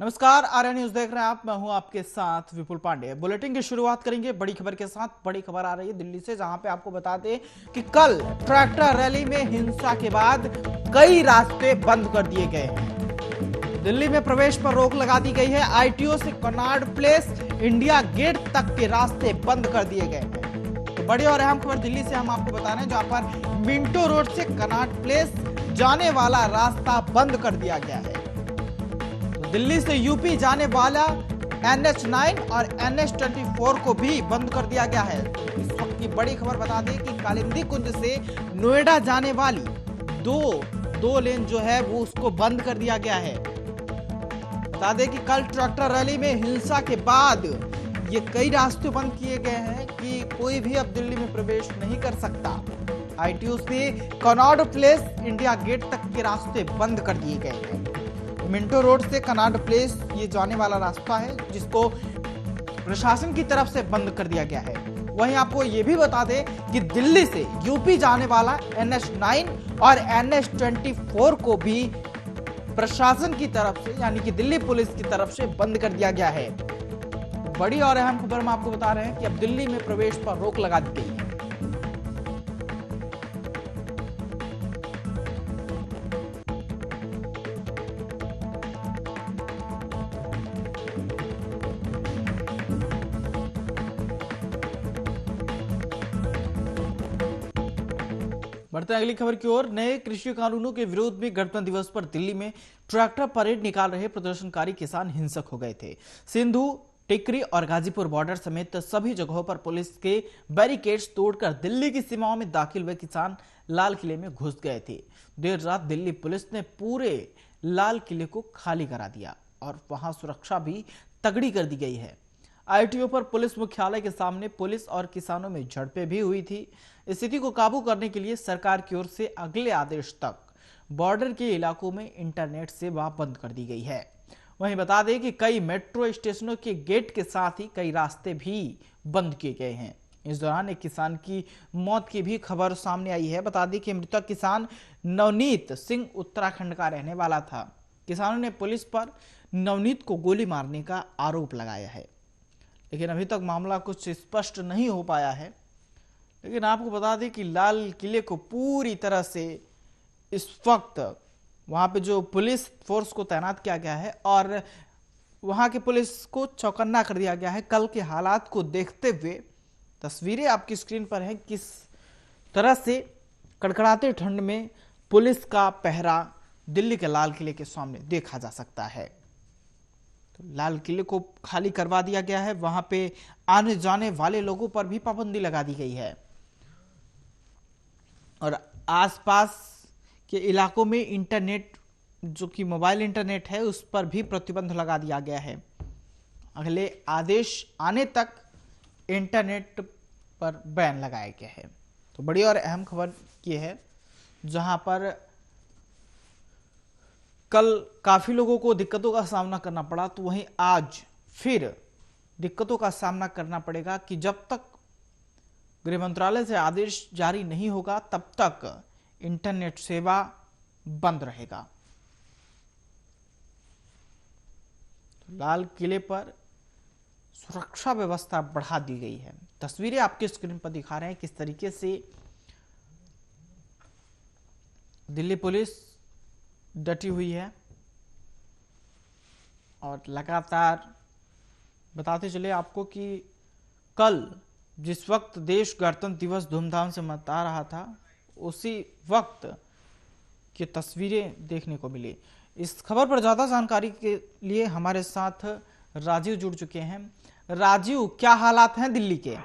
नमस्कार, आर्या न्यूज देख रहे हैं आप। मैं हूं आपके साथ विपुल पांडे। बुलेटिन की शुरुआत करेंगे बड़ी खबर के साथ। बड़ी खबर आ रही है दिल्ली से, जहां पे आपको बता दें कि कल ट्रैक्टर रैली में हिंसा के बाद कई रास्ते बंद कर दिए गए हैं। दिल्ली में प्रवेश पर रोक लगा दी गई है। आईटीओ से कनॉट प्लेस, इंडिया गेट तक के रास्ते बंद कर दिए गए हैं। तो बड़ी और अहम खबर दिल्ली से हम आपको बता रहे हैं, जहां पर मिंटो रोड से कनॉट प्लेस जाने वाला रास्ता बंद कर दिया गया है। दिल्ली से यूपी जाने वाला NH9 और NH24 को भी बंद कर दिया गया है। इस वक्त की बड़ी खबर बता दें कि कालिंदी कुंज से नोएडा जाने वाली दो लेन जो है वो उसको बंद कर दिया गया है। बता दें कि कल ट्रैक्टर रैली में हिंसा के बाद ये कई रास्ते बंद किए गए हैं कि कोई भी अब दिल्ली में प्रवेश नहीं कर सकता। आईटीओ से कनॉट प्लेस, इंडिया गेट तक के रास्ते बंद कर दिए गए हैं। मिंटो रोड से कनॉट प्लेस ये जाने वाला रास्ता है, जिसको प्रशासन की तरफ से बंद कर दिया गया है। वहीं आपको ये भी बता दें कि दिल्ली से यूपी जाने वाला NH9 और NH24 को भी प्रशासन की तरफ से, यानी कि दिल्ली पुलिस की तरफ से बंद कर दिया गया है। बड़ी और अहम खबर हम आपको बता रहे हैं कि अब दिल्ली में प्रवेश पर रोक लगा दी गई है। बढ़ते हैं अगली खबर की ओर। नए कृषि कानूनों के विरोध में गणतंत्र दिवस पर दिल्ली में ट्रैक्टर परेड निकाल रहे प्रदर्शनकारी किसान हिंसक हो गए थे। सिंधु, टिकरी और गाजीपुर बॉर्डर समेत सभी जगहों पर पुलिस के बैरिकेड्स तोड़कर दिल्ली की सीमाओं में दाखिल हुए किसान लाल किले में घुस गए थे। देर रात दिल्ली पुलिस ने पूरे लाल किले को खाली करा दिया और वहां सुरक्षा भी तगड़ी कर दी गई है। आईटीओ पर पुलिस मुख्यालय के सामने पुलिस और किसानों में झड़पें भी हुई थी। स्थिति को काबू करने के लिए सरकार की ओर से अगले आदेश तक बॉर्डर के इलाकों में इंटरनेट सेवा बंद कर दी गई है। वहीं बता दें कि कई मेट्रो स्टेशनों के गेट के साथ ही कई रास्ते भी बंद किए गए हैं। इस दौरान एक किसान की मौत की भी खबर सामने आई है। बता दें कि मृतक किसान नवनीत सिंह उत्तराखंड का रहने वाला था। किसानों ने पुलिस पर नवनीत को गोली मारने का आरोप लगाया है, लेकिन अभी तक मामला कुछ स्पष्ट नहीं हो पाया है। लेकिन आपको बता दें कि लाल किले को पूरी तरह से इस वक्त वहां पे जो पुलिस फोर्स को तैनात किया गया है और वहां के पुलिस को चौकन्ना कर दिया गया है। कल के हालात को देखते हुए तस्वीरें आपकी स्क्रीन पर हैं, किस तरह से कड़कड़ाते ठंड में पुलिस का पहरा दिल्ली के लाल किले के सामने देखा जा सकता है। तो लाल किले को खाली करवा दिया गया है। वहां पे आने जाने वाले लोगों पर भी पाबंदी लगा दी गई है और आसपास के इलाकों में इंटरनेट, जो कि मोबाइल इंटरनेट है, उस पर भी प्रतिबंध लगा दिया गया है। अगले आदेश आने तक इंटरनेट पर बैन लगाया गया है। तो बड़ी और अहम खबर ये है, जहां पर कल काफी लोगों को दिक्कतों का सामना करना पड़ा, तो वहीं आज फिर दिक्कतों का सामना करना पड़ेगा कि जब तक गृह मंत्रालय से आदेश जारी नहीं होगा तब तक इंटरनेट सेवा बंद रहेगा। तो लाल किले पर सुरक्षा व्यवस्था बढ़ा दी गई है। तस्वीरें आपके स्क्रीन पर दिखा रहे हैं किस तरीके से दिल्ली पुलिस डटी हुई है और लगातार बताते चले आपको कि कल जिस वक्त देश गणतंत्र दिवस धूमधाम से मना रहा था, उसी वक्त की तस्वीरें देखने को मिली। इस खबर पर ज्यादा जानकारी के लिए हमारे साथ राजीव जुड़ चुके हैं। राजीव, क्या हालात हैं दिल्ली के?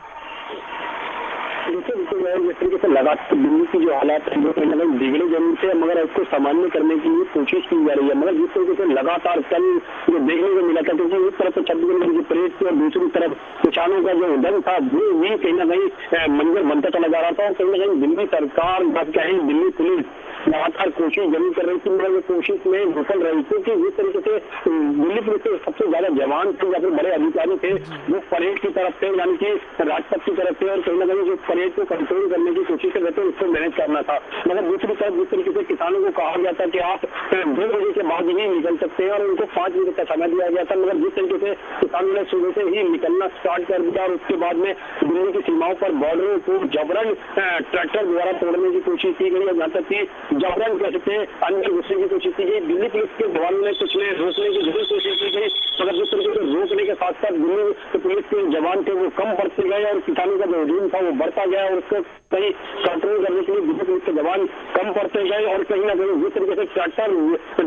जिस तरीके से लगातार दिल्ली की जो हालात है वो बिगड़े जमीन से, मगर इसको सामान्य करने की लिए कोशिश की जा रही है। मगर जिस तरीके से लगातार कल जो देखने को मिला था, क्योंकि एक तरफ से छत्तीसगढ़ की परेड थी और दूसरी तरफ किसानों का जो डर था वो भी कहीं ना कहीं मंजर बनता चला जा रहा था। और कहीं ना कहीं दिल्ली सरकार, कहीं दिल्ली पुलिस लगातार कोशिश जरूर कर रही थी, मगर वो कोशिश में विफल रही, क्योंकि जिस तरीके से दिल्ली पुलिस के सबसे ज्यादा जवान थे या फिर बड़े अधिकारी थे वो परेड की तरफ थे, यानी कि राजपथ की तरफ थे, और कहीं ना कहीं जो परेड को कंट्रोल करने की कोशिश कर रहे थे उसको मैनेज करना था। मगर दूसरी तरफ जिस तरीके से किसानों को कहा गया था कि आप 2 बजे के बाद ही निकल सकते हैं और उनको 5 बजे का समय दिया गया था, मगर जिस तरीके से किसानों ने सुबह से ही निकलना स्टार्ट कर दिया और उसके बाद में दिल्ली की सीमाओं पर बॉर्डरों को जबरन ट्रैक्टर द्वारा तोड़ने की कोशिश की गई और यहाँ तक कि जबरन कह सकते अंदर घुसने की कोशिश की गई। दिल्ली पुलिस के जवानों ने कुछ रोकने की जरूर कोशिश की गई, मगर जिस तरीके से रोकने के साथ साथ दिल्ली पुलिस के जवान थे वो कम बढ़ते गए और किसानों का जो हजूम था वो बढ़ता गया और उसको कहीं कंट्रोल करने के लिए दिल्ली पुलिस के जवान कम बढ़ते गए और कहीं ना कहीं जिस तरीके से ट्रैक्टर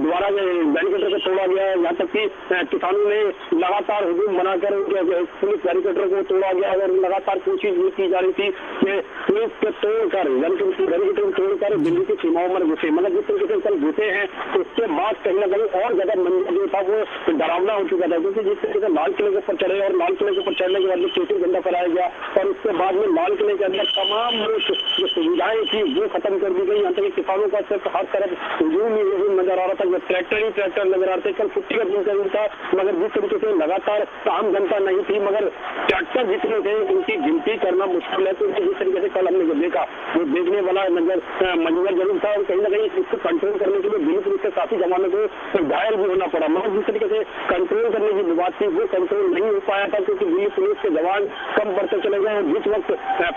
द्वारा बैरिकेटर को तोड़ा गया, यहाँ तक कि किसानों ने लगातार हजूम बनाकर पुलिस बैरिकेटर को तोड़ा गया और लगातार कोशिश ये की जा रही थी कि पुलिस को तोड़कर यानी कि बैरिकेटर को तोड़कर दिल्ली की सीमाओं में घुसे, मगर जिस तरीके से कल घुसे हैं उसके बाद कहीं ना कहीं और ज्यादा मंजर जो था वो डरावना हो चुका था, क्योंकि जिस तरीके से लाल किले के ऊपर चढ़े और लाल किले के ऊपर चढ़ने के बाद केसरी झंडा फहराया गया और उसके बाद में लाल किले के अंदर तमाम जो सुविधाएं थी वो खत्म कर दी गई। यहाँ तक किसानों का सिर्फ हर तरफ हजूम ही हजूम नजर आ रहा था, जो ट्रैक्टर ही ट्रैक्टर नजर आ रहे थे। कल छुट्टी का दिन था, मगर जिस तरीके से लगातार आम जनता नहीं थी, मगर ट्रैक्टर जितने थे उनकी गिनती करना मुश्किल है, तो जिस तरीके से कल हमने जो देखा वो देखने वाला मंजर जरूर था और कहीं ना कहीं इसको कंट्रोल करने के लिए दिल्ली पुलिस के काफी जवानों को घायल भी होना पड़ा, मगर जिस तरीके से कंट्रोल करने की बात थी वो कंट्रोल नहीं हो पाया था, क्योंकि दिल्ली पुलिस के जवान कम बढ़ते चले गए। जिस वक्त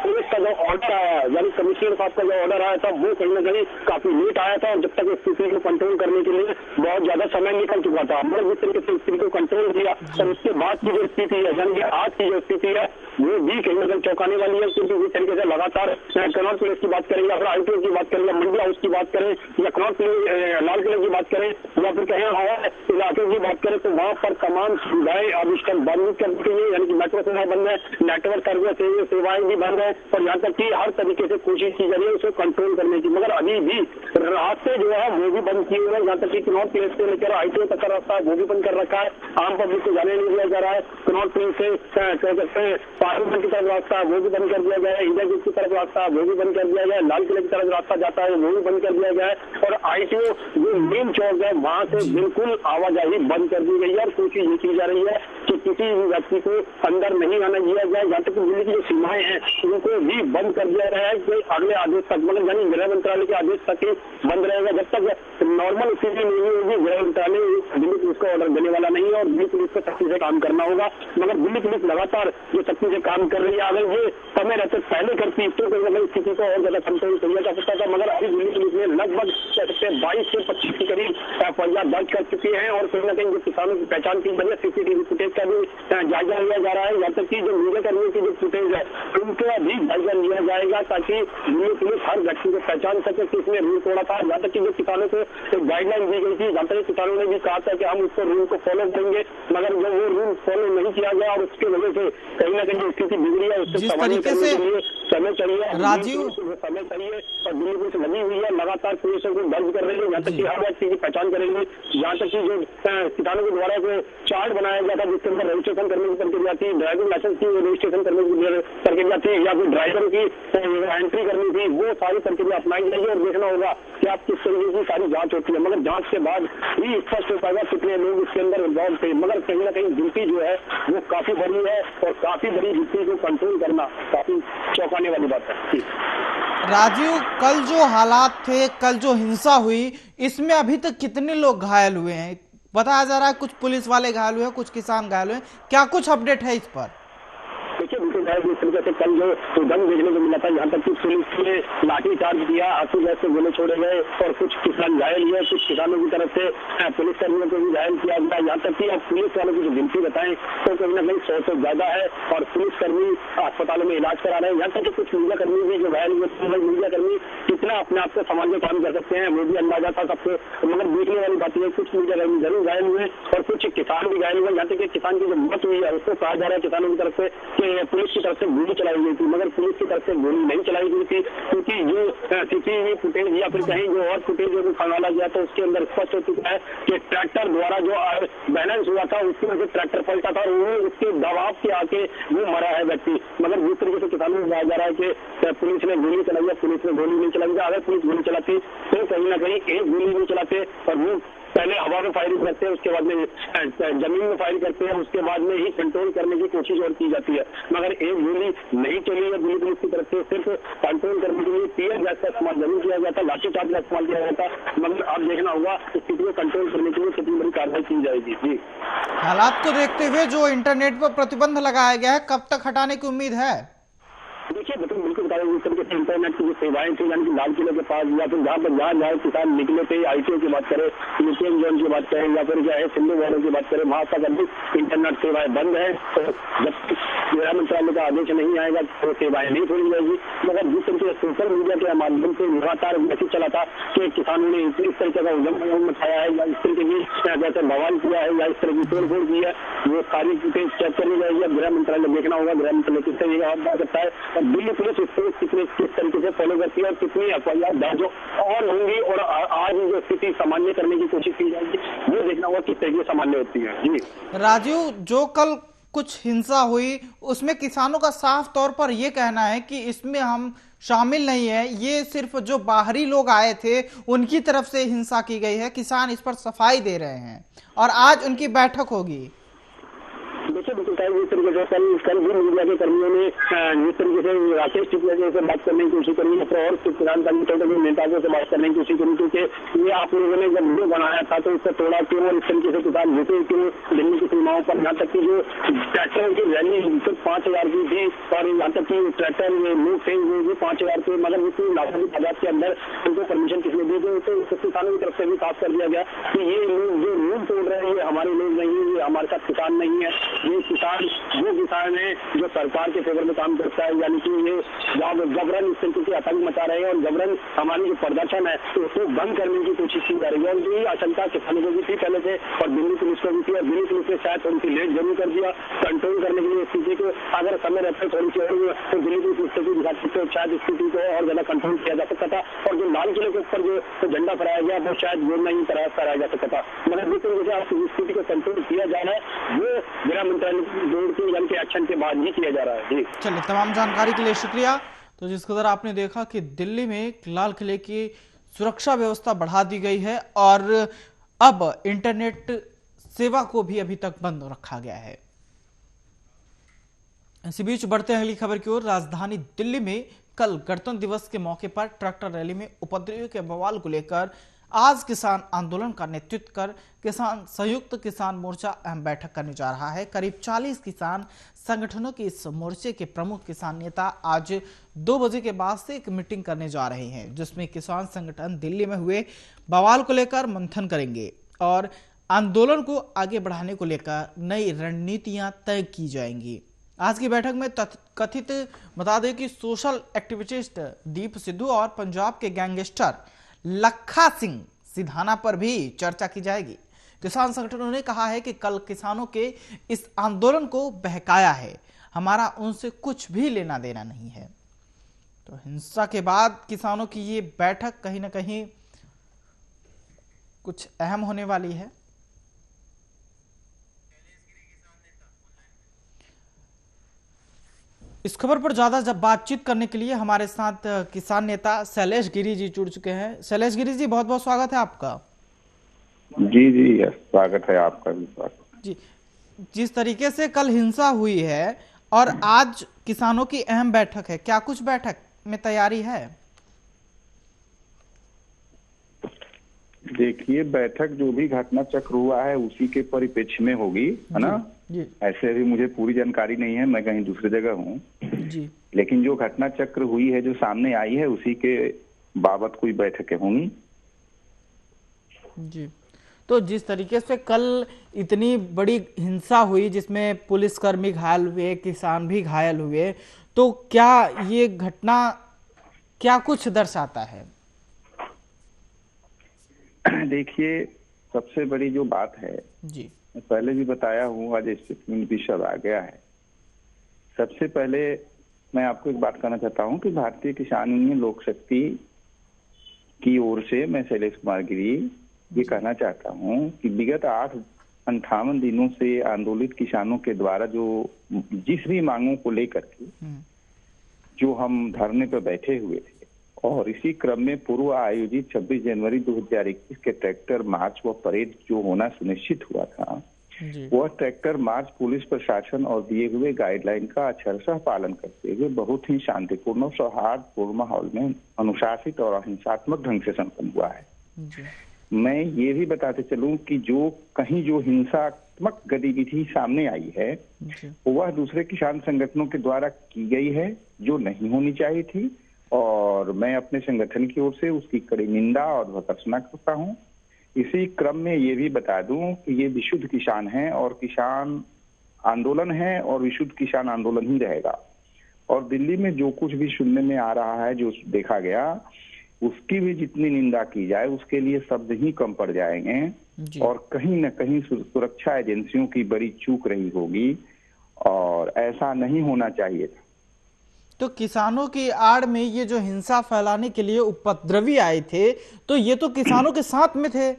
पुलिस का जो ऑर्डर आया यानी कमिश्नर साहब का जो ऑर्डर आया था वो कहीं ना कहीं काफी लेट आया था और जब तक स्थिति को कंट्रोल करने के लिए बहुत ज्यादा समय निकल चुका था, मगर जिस तरीके से स्थिति को कंट्रोल किया और उसके बाद की जो स्थिति है यानी कि आज की जो स्थिति है वो भी कहीं ना कहीं चौंकाने वाली है, क्योंकि जिस तरीके से लगातार कनॉट प्लेस की बात करें या फिर आईटीओ की बात करें या मंडी हाउस की बात करें या कनॉट लाल किले की बात करें या फिर कहीं हवा इलाके की बात करें तो वहाँ पर तमाम सुविधाएं अब इस टाइम बंद कर दी गई है, यानी कि मेट्रो सेवाएं बंद है, नेटवर्क सर्विस सेवाएं भी बंद है और यहाँ तक कि हर तरीके से कोशिश की जा रही है उसे कंट्रोल करने की, मगर अभी भी रास्ते जो है वो भी बंद किए हुए हैं। यहाँ तक कि कनॉट प्लेस से लेकर आईटीओ तक का रास्ता वो भी बंद कर रखा है, आम पब्लिक को जाने नहीं दिया जा रहा है। कनॉट प्लेस से पार्लियामेंट की तरफ रास्ता वो भी बंद कर दिया गया है, इंडिया गेट की तरफ रास्ता वो भी बंद कर दिया गया है, लाल किले की तरफ रास्ता जाता है वो भी बंद कर दिया गया है और आईटीओ जो मेन चौक है वहां से बिल्कुल आवाजाही बंद कर दी गई है और कोशिश ये की जा रही है कि किसी भी व्यक्ति को अंदर नहीं आने दिया जाए। यहाँ तक दिल्ली की जो सीमाएं हैं उनको भी बंद कर दिया गया है कि अगले आदेश तक, मतलब यानी गृह मंत्रालय के आदेश तक ही बंद रहेगा। जब तक नॉर्मल स्थिति नहीं होगी गृह मंत्रालय दिल्ली पुलिस को ऑर्डर देने वाला नहीं है और दिल्ली पुलिस को सख्ती से काम करना होगा, मगर दिल्ली पुलिस लगातार जो सख्ती से काम कर रही है, अगर ये समय रहते पहले करती तो कहीं स्थिति को और ज्यादा कंट्रोल किया जा सकता था, मगर अभी दिल्ली पुलिस ने लगभग 22 से 25 के करीब एफआईआर दर्ज कर चुकी है और कहीं ना कहीं जो किसानों की पहचान की वजह सीसीटीवी फुटेज का भी जायजा लिया जा रहा है। यहाँ तक कि जो मीडिया कर्मियों की जो फुटेज है उनका भी जायजा लिया जाएगा ताकि दिल्ली पुलिस हर व्यक्ति को पहचान सके कि इसने रूल तोड़ा था। यहाँ तक कि जो किसानों को गाइडलाइन दी गई थी, जहाँ तक किसानों ने भी कहा था कि हम उसको रूल को फॉलो करेंगे, मगर जब वो रूल फॉलो नहीं किया गया और उसकी वजह से कहीं ना कहीं स्थिति बिगड़ी है, उससे सामान्य करने के लिए समय चाहिए, राजीव समय चाहिए और दिल्ली पुलिस लगी हुई है, लगातार पुलिसों को दर्ज कर रही है। यहाँ तक कि हर व्यक्ति की पहचान करेंगे। यहाँ तक कि जो किसानों के द्वारा जो चार्ट बनाया गया था जिसके अंदर रजिस्ट्रेशन करने की प्रक्रिया थी, ड्राइविंग लाइसेंस की रजिस्ट्रेशन करने की प्रक्रिया थी या फिर ड्राइवर की एंट्री करनी थी, वो सारी प्रक्रिया अपनाई जाएगी और देखना होगा कि आप किस तरीके की सारी जांच होती है, मगर जांच के बाद ही स्पष्ट हो पाएगा कितने लोग इसके अंदर इन्वॉल्व थे। मगर कहीं ना कहीं गिनती जो है वो काफी बड़ी है और काफी बड़ी गिनती को कंट्रोल करना काफी चौंकाने वाली बात है। राजीव, कल जो हालात थे, कल जो हिंसा हुई, इसमें अभी तक कितने लोग घायल हुए हैं? बताया जा रहा है कुछ पुलिस वाले घायल हुए हैं, कुछ किसान घायल हुए हैं, क्या कुछ अपडेट है इस पर? देखिए बिल्कुल जिस तरीके से कल जो दंग देखने को मिला था, यहाँ तक कि पुलिस ने लाठीचार्ज किया, आंसू गैस से गोले छोड़े गए और कुछ किसान घायल हुए, कुछ किसानों की तरफ से पुलिस कर्मियों को भी घायल किया गया। यहाँ तक कि अब पुलिस वालों की जो गिनती बताएं तो कहीं ना कहीं 100 से ज्यादा है और पुलिसकर्मी अस्पतालों में इलाज करा रहे हैं। यहाँ तक कि कुछ मीडिया कर्मी भी जो घायल हुए, मीडिया कर्मी कितना अपने आप को संभाल के काम कर सकते हैं वो भी अंदाजा था सबको, मगर देखने वाली बात है कुछ मीडिया कर्मी जरूर घायल हुए और कुछ किसान भी घायल हुए। यहाँ तक कि किसान की जो मौत हुई है उसको कहा जा रहा है किसानों की तरफ से कि पुलिस की तरफ से गोली चलाई गई थी, मगर पुलिस की तरफ से गोली नहीं चलाई गई थी, क्योंकि जो सीसीटीवी फुटेज या फिर कहीं जो और फुटेज जो खंगाला गया तो उसके अंदर स्पष्ट हो चुका है कि ट्रैक्टर द्वारा जो बैलेंस हुआ था उसकी वजह से ट्रैक्टर पलटा था और वो उसके दबाव के आके वो मरा है व्यक्ति। मगर जिस तरीके से किसानों को बताया जा रहा है कि पुलिस ने गोली चलाई है, पुलिस ने गोली नहीं चलाई। अगर पुलिस गोली चलाती तो कहीं ना कहीं एक गोली नहीं चलाते और वो पहले हवा में फायरिंग करते हैं, उसके बाद में जमीन में फायरिंग करते हैं, उसके बाद में ही कंट्रोल करने की कोशिश और की जाती है। मगर एक गोली नहीं चली है दिल्ली पुलिस की तरफ से, सिर्फ कंट्रोल करने के लिए टीयर गैस का इस्तेमाल जरूर किया गया था, लाठीचार्ज का इस्तेमाल किया गया था। मगर अब देखना होगा स्थिति को कंट्रोल करने के लिए कितनी बड़ी कार्रवाई की जाएगी। जी, हालात को देखते हुए जो इंटरनेट पर प्रतिबंध लगाया गया है, कब तक हटाने की उम्मीद है? देखिए बिल्कुल बता दें, जिस तरीके से इंटरनेट की जो सेवाएं थी, यानी कि लाल किले के पास या फिर जहाँ किसान निकले थे, आईटीओ की बात करें, यूपीएम जोन की बात करें या फिर क्या है सिंधु बॉर्डर की बात करें, वहां तक अभी इंटरनेट सेवाएं बंद है। तो जब गृह मंत्रालय का आदेश नहीं आएगा तो सेवाएं नहीं खोली जाएगी। मगर जिस तरीके से सोशल मीडिया के माध्यम से लगातार मैसेज चला था कि किसानों ने इस तरीके का उद्यम मचाया है या इस तरीके की जैसे बवाल किया है या इस तरह की तोड़फोड़ की है, वो सारी चीजें चेक करनी जाएगी। अब गृह मंत्रालय देखना होगा, गृह मंत्रालय किस तरीके का बात करता है और दिल्ली पुलिस इसको किस तरीके से फॉलो करती है और कितनी एफआईआर दर्ज और होंगी और आज जो स्थिति सामान्य करने की कोशिश की जाएगी, वो देखना होगा किस तरीके से सामान्य होती है। जी राजीव, जो कल कुछ हिंसा हुई उसमें किसानों का साफ तौर पर यह कहना है कि इसमें हम शामिल नहीं है, ये सिर्फ जो बाहरी लोग आए थे उनकी तरफ से हिंसा की गई है। किसान इस पर सफाई दे रहे हैं और आज उनकी बैठक होगी। देखिए बिल्कुल जिस तरीके से कल भी मीडिया के कर्मियों ने जिस तरीके से राकेश टिकरिया से बात करने की कोशिश करी और किसान संगठनों के नेताओं से बात करने की कोशिश करी, क्योंकि ये आप लोगों ने जब वीडियो बनाया था तो उससे तोड़ा क्यों और इस तरीके से किसान झुके क्यों दिल्ली की सीमाओं पर, यहाँ तक कि जो ट्रैक्टरों की रैली सिर्फ 5,000 की थी और यहाँ तक कि ट्रैक्टर लोग थे वो भी 5,000 थे, मगर इतनी लाखों की तादाद के अंदर उनको परमिशन किसने दी थी, तो किसानों की तरफ से भी साफ कर दिया गया कि ये लोग जो रूल तोड़ रहे हैं ये हमारे लोग नहीं है, ये हमारे साथ किसान नहीं है, ये किसान वो किसान है जो सरकार के फेवर में काम करता है, यानी कि ये जबरन इस तरीके से आतंक मचा रहे हैं और जबरन हमारी जो प्रदर्शन है तो उसको बंद करने की कोशिश की जा रही है। और यही आशंका किसानों को भी थी पहले से और दिल्ली पुलिस को भी थी और दिल्ली पुलिस ने शायद थोड़ी सी लेट जरूर कर दिया कंट्रोल करने के लिए स्थिति को। अगर समय रहते थोड़ी सी और तो दिल्ली पुलिस स्थिति दिखा सकते शायद स्थिति को और ज्यादा कंट्रोल किया जा सकता था और जो लाल किले के ऊपर जो झंडा फहराया गया वो शायद वो नहीं फहराया जा सकता था। मतलब जिस तरीके से आप स्थिति को कंट्रोल किया जा रहा है वो गृह मंत्रालय के एक्शन के बाद ही किया जा रहा है। जी चलिए, तमाम जानकारी के लिए शुक्रिया। तो जिस कदर आपने देखा कि दिल्ली में लाल किले की सुरक्षा व्यवस्था बढ़ा दी गई है और अब इंटरनेट सेवा को भी अभी तक बंद रखा गया है। इसी बीच बढ़ते हैं अगली खबर की ओर। राजधानी दिल्ली में कल गणतंत्र दिवस के मौके पर ट्रैक्टर रैली में उपद्रवियों के बवाल को लेकर आज किसान आंदोलन का नेतृत्व कर किसान संयुक्त किसान मोर्चा अहम बैठक करने जा रहा है। करीब 40 किसान संगठनों के इस मोर्चे के प्रमुख किसान नेता आज 2 बजे के बाद से एक मीटिंग करने जा रहे हैं, जिसमें किसान संगठन दिल्ली में हुए बवाल को लेकर मंथन करेंगे और आंदोलन को आगे बढ़ाने को लेकर नई रणनीतियां तय की जाएंगी। आज की बैठक में कथित बता दें कि सोशल एक्टिविस्ट दीप सिद्धू और पंजाब के गैंगस्टर लखा सिंह सिधाना पर भी चर्चा की जाएगी। किसान संगठनों ने कहा है कि कल किसानों के इस आंदोलन को बहकाया है, हमारा उनसे कुछ भी लेना देना नहीं है। तो हिंसा के बाद किसानों की ये बैठक कहीं ना कहीं कुछ अहम होने वाली है। इस खबर पर ज्यादा जब बातचीत करने के लिए हमारे साथ किसान नेता शैलेश गिरी जी जुड़ चुके हैं। शैलेश गिरी जी, बहुत बहुत स्वागत है आपका। जी जी, स्वागत है आपका भी। स्वागत जी। जिस तरीके से कल हिंसा हुई है और आज किसानों की अहम बैठक है, क्या कुछ बैठक में तैयारी है? देखिए, बैठक जो भी घटना चक्र हुआ है उसी के परिप्रेक्ष्य में होगी, है ना जी। ऐसे अभी मुझे पूरी जानकारी नहीं है, मैं कहीं दूसरी जगह हूँ जी। लेकिन जो घटना चक्र हुई है, जो सामने आई है, उसी के बाबत कोई बैठकें होंगी। जी। तो जिस तरीके से कल इतनी बड़ी हिंसा हुई जिसमें पुलिसकर्मी घायल हुए, किसान भी घायल हुए, तो क्या ये घटना क्या कुछ दर्शाता है? देखिए, सबसे बड़ी जो बात है, जी, मैं पहले भी बताया हूँ, आज स्टेटमेंट भी सब आ गया है। सबसे पहले मैं आपको एक बात कहना चाहता हूं कि भारतीय किसान यूनियन लोक शक्ति की ओर से मैं शैलेश कुमार गिरी ये कहना चाहता हूं कि विगत 58 दिनों से आंदोलित किसानों के द्वारा जो जिस भी मांगों को लेकर के जो हम धरने पर बैठे हुए थे, और इसी क्रम में पूर्व आयोजित 26 जनवरी 2021 के ट्रैक्टर मार्च व परेड जो होना सुनिश्चित हुआ था, वह ट्रैक्टर मार्च पुलिस प्रशासन और दिए हुए गाइडलाइन का अक्षरशः पालन करते हुए बहुत ही शांतिपूर्ण और सौहार्दपूर्ण माहौल में अनुशासित और अहिंसात्मक ढंग से संपन्न हुआ है। मैं ये भी बताते चलूं कि जो हिंसात्मक गतिविधि सामने आई है वह दूसरे किसान संगठनों के द्वारा की गई है, जो नहीं होनी चाहिए थी, और मैं अपने संगठन की ओर से उसकी कड़ी निंदा और भर्त्सना करता हूं। इसी क्रम में ये भी बता दूं कि ये विशुद्ध किसान है और किसान आंदोलन है और विशुद्ध किसान आंदोलन ही रहेगा। और दिल्ली में जो कुछ भी सुनने में आ रहा है, जो देखा गया, उसकी भी जितनी निंदा की जाए उसके लिए शब्द ही कम पड़ जाएंगे और कहीं न कहीं सुरक्षा एजेंसियों की बड़ी चूक रही होगी और ऐसा नहीं होना चाहिए था। तो किसानों की आड़ में ये जो हिंसा फैलाने के लिए उपद्रवी आए थे, तो ये तो किसानों के साथ में थे।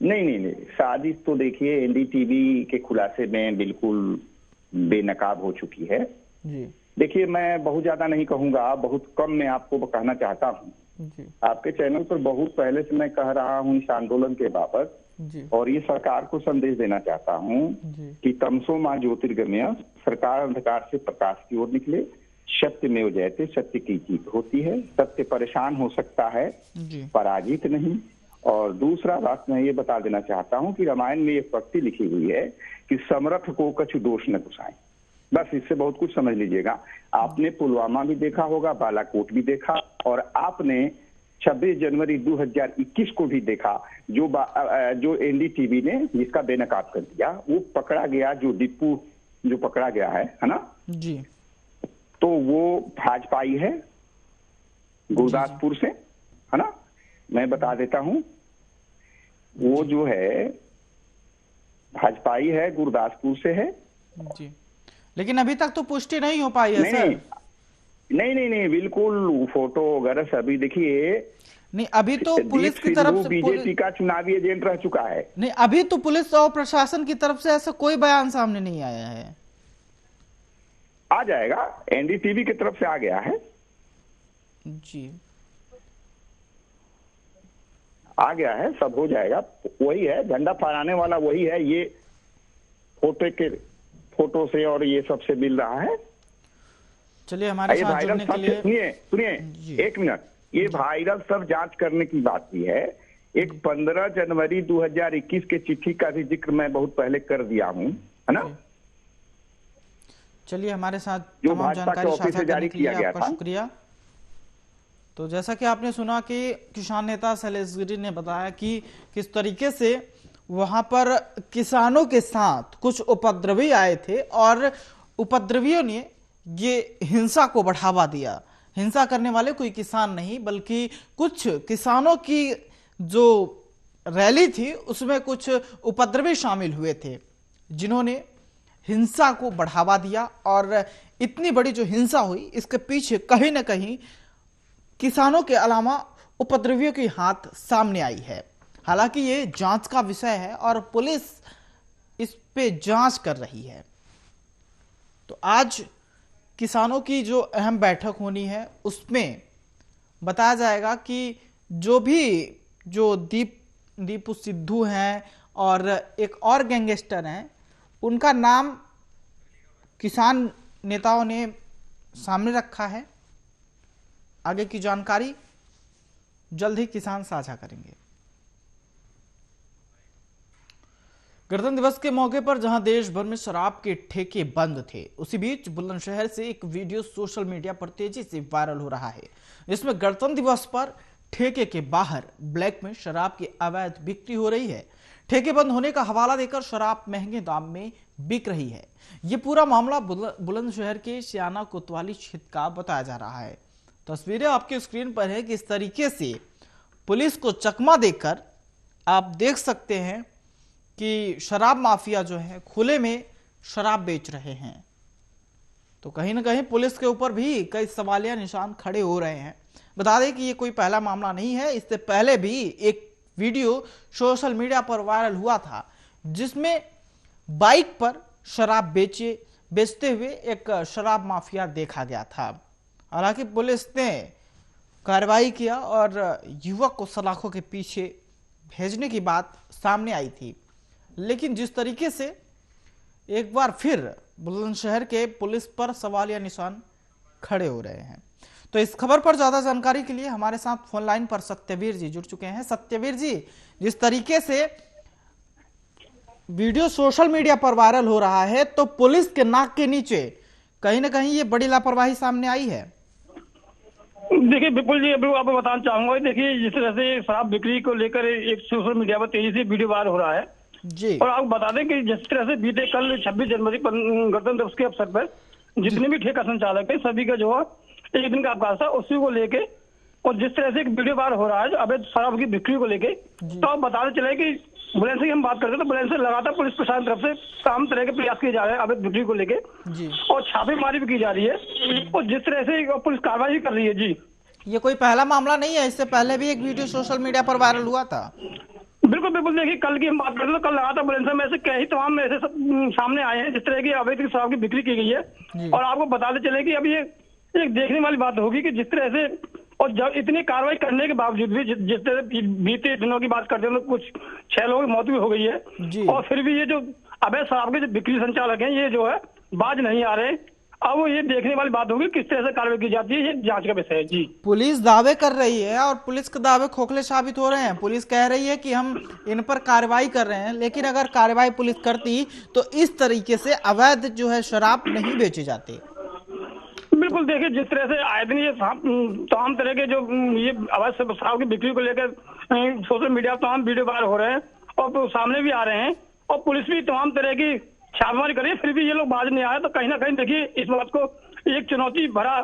नहीं, साजिश तो देखिए एनडीटीवी के खुलासे में बिल्कुल बेनकाब हो चुकी है जी। देखिए, मैं बहुत ज्यादा नहीं कहूंगा, बहुत कम मैं आपको कहना चाहता हूँ। आपके चैनल पर बहुत पहले से मैं कह रहा हूँ इस आंदोलन के बाबत, और ये सरकार को संदेश देना चाहता हूँ कि तमसो मां ज्योतिर्गमय, सरकार अंधकार से प्रकाश की ओर निकले, सत्य में जयते, सत्य की जीत होती है। सत्य परेशान हो सकता है, पराजित नहीं। और दूसरा बात मैं ये बता देना चाहता हूँ कि रामायण में एक पंक्ति लिखी हुई है कि समर्थ को कछु दोष न गुसाएं। बस इससे बहुत कुछ समझ लीजिएगा। आपने पुलवामा भी देखा होगा, बालाकोट भी देखा, और आपने 26 जनवरी 2021 को भी देखा, जो एनडीटीवी ने जिसका बेनकाब कर दिया, वो पकड़ा गया, जो डिप्पू जो पकड़ा गया है ना जी, तो वो भाजपाई है, गुरदासपुर से, है ना। मैं बता देता हूं, वो जो है भाजपाई है, गुरदासपुर से है जी। लेकिन अभी तक तो पुष्टि नहीं हो पाई है सर। नहीं, बिल्कुल फोटो वगैरह सभी देखिए। नहीं, अभी तो पुलिस की तरफ से बीजेपी का चुनावी एजेंट रह चुका है। नहीं, अभी तो पुलिस और प्रशासन की तरफ से ऐसा कोई बयान सामने नहीं आया है। आ जाएगा, एनडीटीवी की तरफ से आ गया है जी, आ गया है, सब हो जाएगा। वही है, झंडा फहराने वाला वही है, ये फोटो से और ये सबसे मिल रहा है। चलिए, हमारे साथ जुड़ने के लिए सुनिए एक मिनट, ये वायरल सब जांच करने की बात भी है। एक 15 जनवरी 2021 के चिट्ठी का भी जिक्र मैं बहुत पहले कर दिया हूं, है ना। चलिए, हमारे साथ जो तमाम जानकारी साझा करने के लिए आपका शुक्रिया। तो जैसा कि आपने सुना कि किसान नेता शैलेश गिरी ने बताया कि किस तरीके से वहां पर किसानों के साथ कुछ उपद्रवी आए थे और उपद्रवियों ने ये हिंसा को बढ़ावा दिया। हिंसा करने वाले कोई किसान नहीं, बल्कि कुछ किसानों की जो रैली थी उसमें कुछ उपद्रवी शामिल हुए थे, जिन्होंने हिंसा को बढ़ावा दिया। और इतनी बड़ी जो हिंसा हुई, इसके पीछे कहीं ना कहीं किसानों के अलावा उपद्रवियों की हाथ सामने आई है। हालांकि ये जांच का विषय है और पुलिस इस पे जांच कर रही है। तो आज किसानों की जो अहम बैठक होनी है, उसमें बताया जाएगा कि जो दीपू सिद्धू हैं और एक और गैंगस्टर हैं, उनका नाम किसान नेताओं ने सामने रखा है। आगे की जानकारी जल्द ही किसान साझा करेंगे। गणतंत्र दिवस के मौके पर जहां देश भर में शराब के ठेके बंद थे, उसी बीच बुलंदशहर से एक वीडियो सोशल मीडिया पर तेजी से वायरल हो रहा है। इसमें गणतंत्र दिवस पर ठेके के बाहर ब्लैक में शराब की अवैध बिक्री हो रही है। ठेके बंद होने का हवाला देकर शराब महंगे दाम में बिक रही है। यह पूरा मामला बुलंदशहर के सियाना कोतवाली क्षेत्र का बताया जा रहा है। तस्वीरें आपके स्क्रीन पर है कि इस तरीके से पुलिस को चकमा देकर आप देख सकते हैं कि शराब माफिया जो है खुले में शराब बेच रहे हैं। तो कहीं ना कहीं पुलिस के ऊपर भी कई सवालिया निशान खड़े हो रहे हैं। बता दें कि ये कोई पहला मामला नहीं है, इससे पहले भी एक वीडियो सोशल मीडिया पर वायरल हुआ था जिसमें बाइक पर शराब बेचते हुए एक शराब माफिया देखा गया था। हालांकि पुलिस ने कार्रवाई किया और युवक को सलाखों के पीछे भेजने की बात सामने आई थी, लेकिन जिस तरीके से एक बार फिर बुलंदशहर के पुलिस पर सवालिया निशान खड़े हो रहे हैं। तो इस खबर पर ज्यादा जानकारी के लिए हमारे साथ फोन लाइन पर सत्यवीर जी जुड़ चुके हैं। सत्यवीर जी, जिस तरीके से वीडियो सोशल मीडिया पर वायरल हो रहा है, तो पुलिस के नाक के नीचे कहीं ना कहीं ये बड़ी लापरवाही सामने आई है। देखिए विपुल जी, अभी आपको बताना चाहूंगा, देखिए जिस तरह से शराब बिक्री को लेकर एक सोशल मीडिया पर तेजी से वीडियो वायरल हो रहा है जी, और आपको बता दें कि जिस तरह से बीते कल 26 जनवरी गणतंत्र दिवस के अवसर पर जितने भी ठेका संचालक है सभी का जो है एक दिन का अवकाश था, उसी को लेके और जिस तरह से एक वीडियो वायरल हो रहा है अवैध शराब की बिक्री को लेके, तो आप बताते चले कि बुलंदशहर की हम बात करते हैं तो बुलंदशहर लगातार पुलिस प्रशासन तरफ से तमाम तरह के प्रयास किए जा रहे हैं अवैध बिक्री को लेके और छापेमारी भी की जा रही है और जिस तरह से पुलिस कार्रवाई कर रही है। जी, ये कोई पहला मामला नहीं है, इससे पहले भी एक वीडियो सोशल मीडिया पर वायरल हुआ था। बिल्कुल बिल्कुल, देखिए कल की हम बात करते हैं तो कल लगातार बुलंदशहर में ऐसे कई तमाम ऐसे सब सामने आए हैं जिस तरह की अवैध शराब की बिक्री की गई है। और आपको बताते चले कि अभी एक देखने वाली बात होगी कि जिस तरह से और जब इतनी कार्रवाई करने के बावजूद भी जिस तरह बीते दिनों की बात करते हैं तो कुछ 6 लोगों की मौत भी हो गई है और फिर भी ये जो अवैध शराब के जो बिक्री संचालक हैं ये जो है बाज नहीं आ रहे। अब वो ये देखने वाली बात होगी किस तरह से कार्रवाई की जाती है, ये जांच का विषय है। जी, पुलिस दावे कर रही है और पुलिस के दावे खोखले साबित हो रहे हैं। पुलिस कह रही है कि हम इन पर कार्रवाई कर रहे हैं, लेकिन अगर कार्रवाई पुलिस करती तो इस तरीके से अवैध जो है शराब नहीं बेचे जाते। बिल्कुल, देखिए जिस तरह से आए दिन ये तमाम तरह के जो ये अवैध शराब की बिक्री को लेकर सोशल मीडिया पर तमाम वीडियो वायरल हो रहे हैं और सामने भी आ रहे हैं और पुलिस भी तमाम तरह की छापेमारी कर रही है, फिर भी ये लोग बाज नहीं आए। तो कहीं ना कहीं देखिए इस बात को एक चुनौती भरा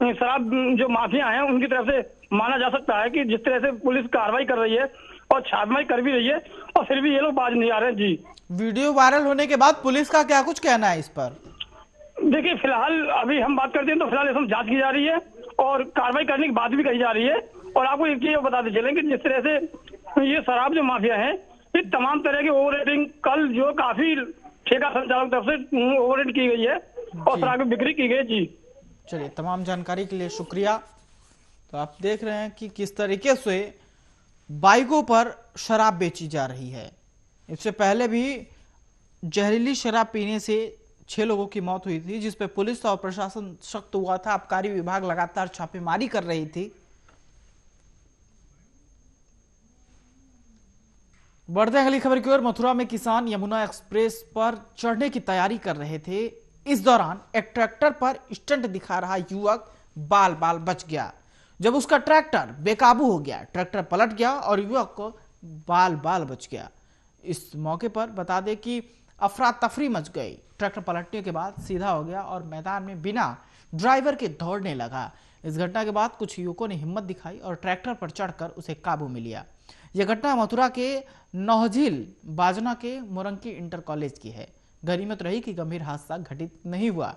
शराब जो माफिया हैं उनकी तरफ से माना जा सकता है कि जिस तरह से पुलिस कार्रवाई कर रही है और छापेमारी कर भी रही है और फिर भी ये लोग बाज नहीं आ रहे हैं। जी, वीडियो वायरल होने के बाद पुलिस का क्या कुछ कहना है इस पर? देखिए फिलहाल अभी हम बात करते हैं तो फिलहाल इसमें जांच की जा रही है और कार्रवाई करने की बात भी कही जा रही है। और आपको एक चीज बताते चलें कि जिस तरह से ये शराब जो माफिया है ये तमाम तरह की ओवर रेटिंग कल जो काफी ठेका संचालक तरफ से ओवर रेट की गई है और शराब की बिक्री की गई। जी, चलिए, तमाम जानकारी के लिए शुक्रिया। तो आप देख रहे हैं कि किस तरीके से बाइकों पर शराब बेची जा रही है। इससे पहले भी जहरीली शराब पीने से 6 लोगों की मौत हुई थी, जिस पे पुलिस और प्रशासन सख्त हुआ था। आबकारी विभाग लगातार छापेमारी कर रही थी। बढ़ते हैं अगली खबर की ओर। मथुरा में किसान यमुना एक्सप्रेस पर चढ़ने की तैयारी कर रहे थे। इस दौरान एक ट्रैक्टर पर स्टंट दिखा रहा युवक बाल बाल बच गया। जब उसका ट्रैक्टर बेकाबू हो गया, ट्रैक्टर पलट गया और युवक को बाल बाल बच गया। इस मौके पर बता दें कि अफरा तफरी मच गई। ट्रैक्टर पलटने के बाद सीधा हो गया और मैदान में बिना ड्राइवर के दौड़ने लगा। इस घटना के बाद कुछ युवकों ने हिम्मत दिखाई और ट्रैक्टर पर चढ़कर उसे काबू में लिया। यह घटना मथुरा के नौझील बाजना के मोरंकी इंटर कॉलेज की है। गनीमत रही कि गंभीर हादसा घटित नहीं हुआ।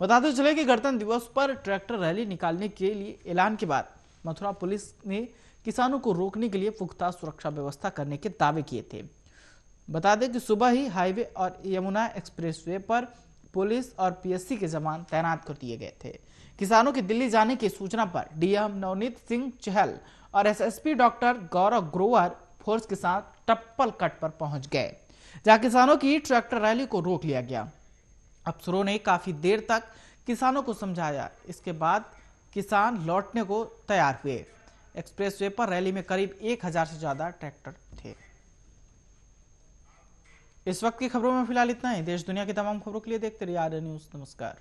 बताते चले कि गणतंत्र दिवस पर ट्रैक्टर रैली निकालने के लिए ऐलान के बाद मथुरा पुलिस ने किसानों को रोकने के लिए पुख्ता सुरक्षा व्यवस्था करने के दावे किए थे। बता दें कि सुबह ही हाईवे और यमुना एक्सप्रेसवे पर पुलिस और पीएससी के जवान तैनात कर दिए गए थे। किसानों के दिल्ली जाने की सूचना पर डीएम नवनीत सिंह चहल और एसएसपी डॉक्टर गौरव ग्रोवर फोर्स के साथ टप्पल कट पर पहुंच गए, जहां किसानों की ट्रैक्टर रैली को रोक लिया गया। अफसरों ने काफी देर तक किसानों को समझाया। इसके बाद किसान लौटने को तैयार हुए। एक्सप्रेसवे पर रैली में करीब 1000 से ज्यादा ट्रैक्टर थे। इस वक्त की खबरों में फिलहाल इतना ही। देश दुनिया की तमाम खबरों के लिए देखते रहिए आर्य न्यूज। नमस्कार।